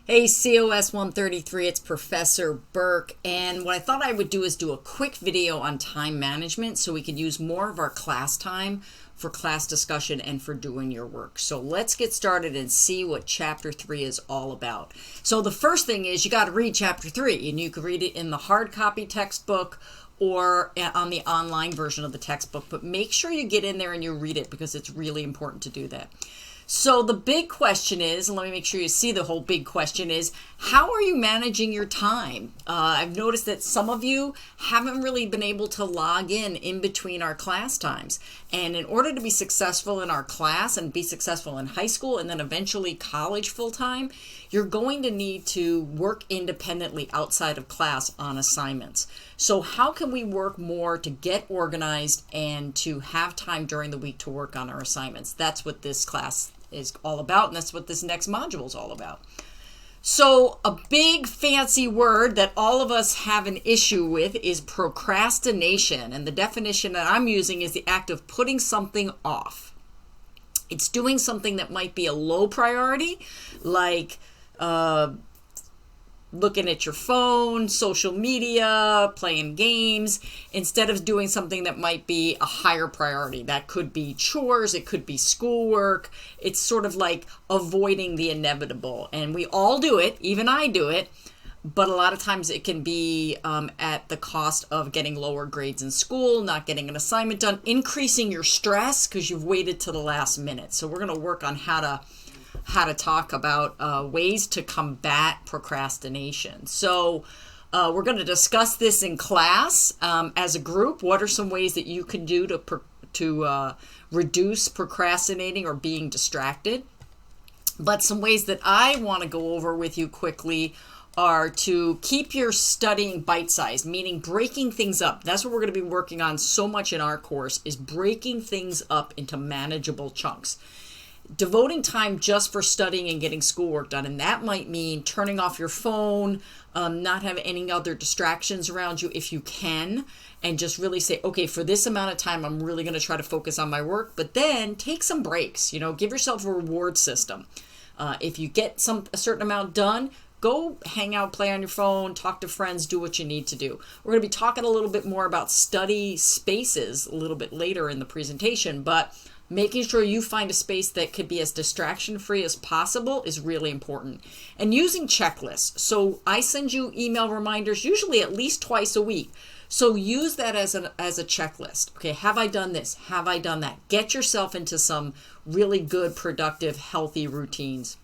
Hey, COS 133, it's Professor Burke, and what I thought I would do is do a quick video on time management so we could use more of our class time for class discussion and for doing your work. So let's get started and see what Chapter 3 is all about. So the first thing is you got to read Chapter 3, and you can read it in the hard copy textbook or on the online version of the textbook, but make sure you get in there and you read it because it's really important to do that. So the big question is, and let me make sure you see the whole big question is, how are you managing your time? I've noticed that some of you haven't really been able to log in between our class times. And in order to be successful in our class and be successful in high school and then eventually college full time, you're going to need to work independently outside of class on assignments. So how can we work more to get organized and to have time during the week to work on our assignments? That's what this class is all about, and that's what this next module is all about. So a big fancy word that all of us have an issue with is procrastination, and the definition that I'm using is the act of putting something off. It's doing something that might be a low priority, like looking at your phone, social media, playing games, instead of doing something that might be a higher priority. That could be chores, it could be schoolwork. It's sort of like avoiding the inevitable. And we all do it, even I do it, but a lot of times it can be at the cost of getting lower grades in school, not getting an assignment done, increasing your stress because you've waited to the last minute. So we're going to work on how to talk about ways to combat procrastination. So we're going to discuss this in class as a group. What are some ways that you can do to reduce procrastinating or being distracted? But some ways that I want to go over with you quickly are to keep your studying bite-sized, meaning breaking things up. That's what we're going to be working on so much in our course, is breaking things up into manageable chunks. Devoting time just for studying and getting schoolwork done. And that might mean turning off your phone, not have any other distractions around you if you can, and just really say, okay, for this amount of time, I'm really going to try to focus on my work, but then take some breaks, give yourself a reward system. If you get a certain amount done, go hang out, play on your phone, talk to friends, do what you need to do. We're going to be talking a little bit more about study spaces a little bit later in the presentation, but making sure you find a space that could be as distraction-free as possible is really important. And using checklists. So I send you email reminders usually at least twice a week. So use that as a checklist. Okay, have I done this? Have I done that? Get yourself into some really good, productive, healthy routines.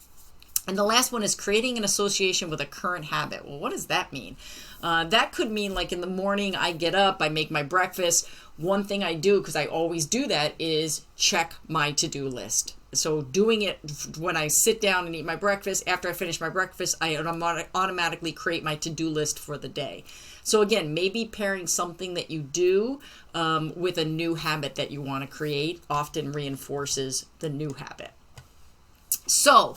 And the last one is creating an association with a current habit. Well, what does that mean? That could mean like in the morning, I get up, I make my breakfast. One thing I do, because I always do that, is check my to-do list. So doing it when I sit down and eat my breakfast, after I finish my breakfast, I automatically create my to-do list for the day. So again, maybe pairing something that you do with a new habit that you want to create often reinforces the new habit. So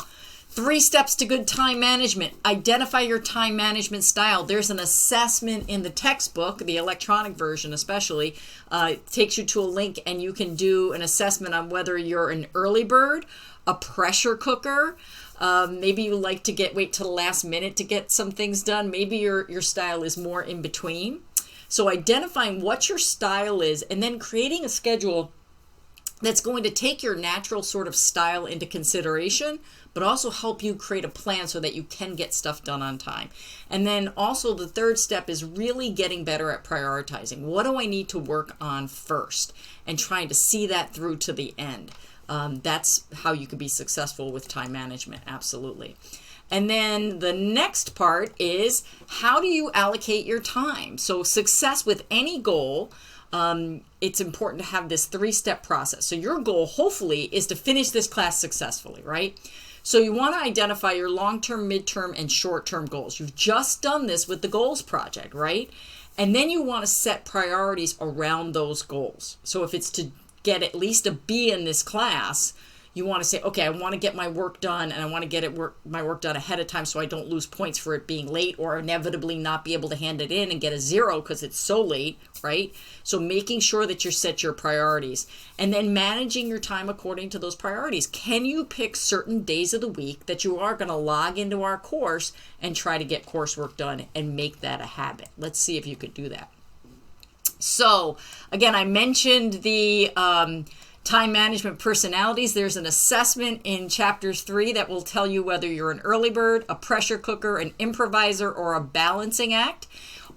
3 steps to good time management. Identify your time management style. There's an assessment in the textbook, the electronic version especially. It takes you to a link and you can do an assessment on whether you're an early bird, a pressure cooker. Maybe you like to wait till the last minute to get some things done. Maybe your style is more in between. So identifying what your style is and then creating a schedule that's going to take your natural sort of style into consideration, but also help you create a plan so that you can get stuff done on time. And then also the 3rd step is really getting better at prioritizing. What do I need to work on first? And trying to see that through to the end. That's how you can be successful with time management, absolutely. And then the next part is, how do you allocate your time? So success with any goal, it's important to have this 3-step process. So your goal, hopefully, is to finish this class successfully, right? So you want to identify your long-term, midterm, and short-term goals. You've just done this with the goals project, right? And then you want to set priorities around those goals. So if it's to get at least a B in this class, you want to say, okay, I want to get my work done, and I want to get my work done ahead of time so I don't lose points for it being late or inevitably not be able to hand it in and get a 0 because it's so late, right? So making sure that you set your priorities and then managing your time according to those priorities. Can you pick certain days of the week that you are going to log into our course and try to get coursework done and make that a habit? Let's see if you could do that. So again, I mentioned the time management personalities. There's an assessment in chapter 3 that will tell you whether you're an early bird, a pressure cooker, an improviser, or a balancing act.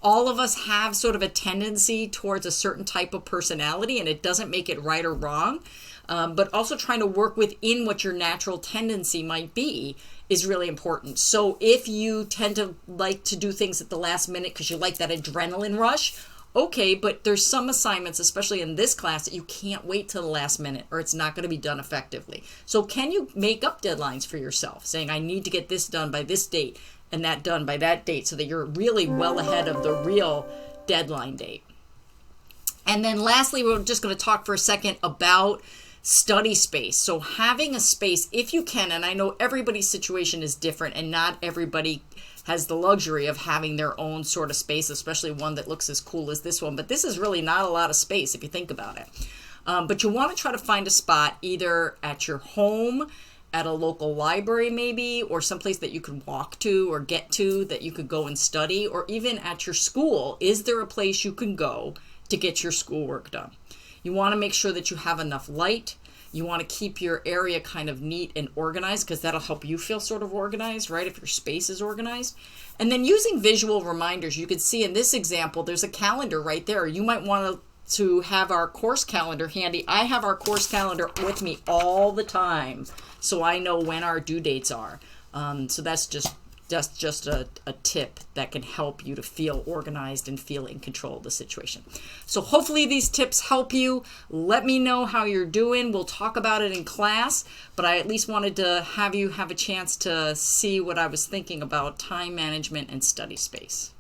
All of us have sort of a tendency towards a certain type of personality, and it doesn't make it right or wrong. But also trying to work within what your natural tendency might be is really important. So if you tend to like to do things at the last minute because you like that adrenaline rush, okay, but there's some assignments, especially in this class, that you can't wait till the last minute or it's not going to be done effectively. So can you make up deadlines for yourself, saying I need to get this done by this date and that done by that date so that you're really well ahead of the real deadline date? And then lastly, we're just going to talk for a second about study space. So having a space, if you can, and I know everybody's situation is different and not everybody has the luxury of having their own sort of space, especially one that looks as cool as this one. But this is really not a lot of space if you think about it. But you want to try to find a spot either at your home, at a local library maybe, or someplace that you could walk to or get to that you could go and study, or even at your school. Is there a place you can go to get your schoolwork done? You want to make sure that you have enough light. You want to keep your area kind of neat and organized because that'll help you feel sort of organized, right? If your space is organized. And then using visual reminders, you can see in this example, there's a calendar right there. You might want to have our course calendar handy. I have our course calendar with me all the time, so I know when our due dates are. So that's just a tip that can help you to feel organized and feel in control of the situation. So hopefully these tips help you. Let me know how you're doing. We'll talk about it in class, but I at least wanted to have you have a chance to see what I was thinking about time management and study space.